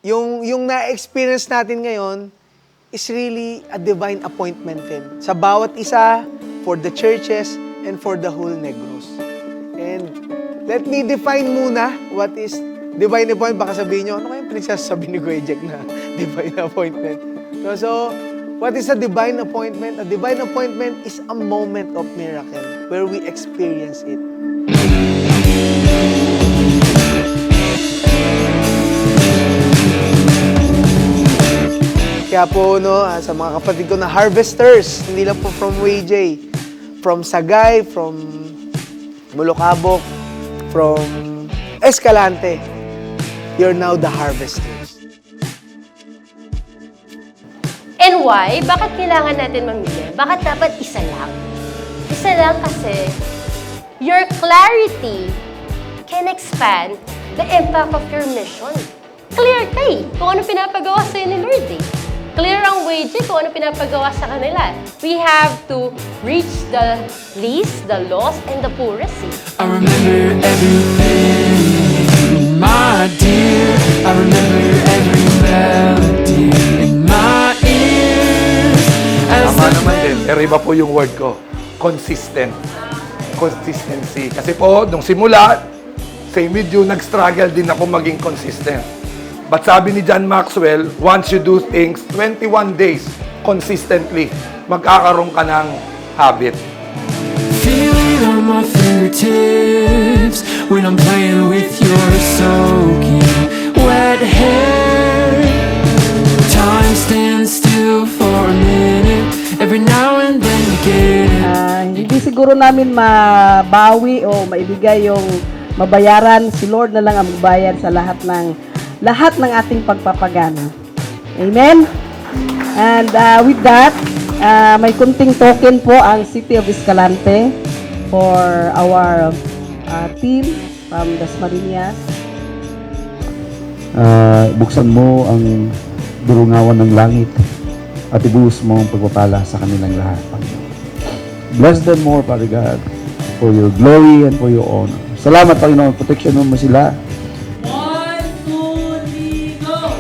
yung na-experience natin ngayon is really a divine appointment din. Sa bawat isa, for the churches, and for the whole Negros. And let me define muna what is divine appointment. Baka sabihin nyo, ano kayong pinagsasabi ni Kuya Jack na divine appointment? So, what is a divine appointment? A divine appointment is a moment of miracle where we experience it. Kaya po, no, sa mga kapatid ko na harvesters, hindi lang po from WayJ, from Sagay, from Mulocabok, from Escalante, you're now the harvesters. And why? Bakit kailangan natin mamili? Bakit dapat isa lang? Isa lang kasi your clarity can expand the impact of your mission. Clear ka eh, kung ano pinapagawa sa'yo ni Lord eh. Clear ang WayJ kung ano pinapagawa sa kanila. We have to reach the least, the lost, and the poorest. I remember everything, my dear. I remember every melody in my ears. Tama naman din. Pero iba po yung word ko. Consistent. Consistency. Kasi po, nung simula, same with you, nag-struggle din ako maging consistent. But sabi ni John Maxwell, once you do things 21 days consistently, magkakaroon ka ng habit. Feeling on my fingertips when I'm playing with your soaking wet hair. Time stands still for a minute. Every now and then you get it. Hindi siguro namin mabawi o maibigay yung mabayaran. Si Lord na lang ang magbayad sa lahat ng ating pagpapagana. Amen? And with that, may kunting token po ang City of Escalante for our team from Dasmariñas. Buksan mo ang durungawan ng langit at ibuhos mo ang pagpapala sa kanilang lahat, Panginoon. Bless them more, Father God, for your glory and for your honor. Salamat, Panginoon. Protection mo sila. 1, 2, 3, go!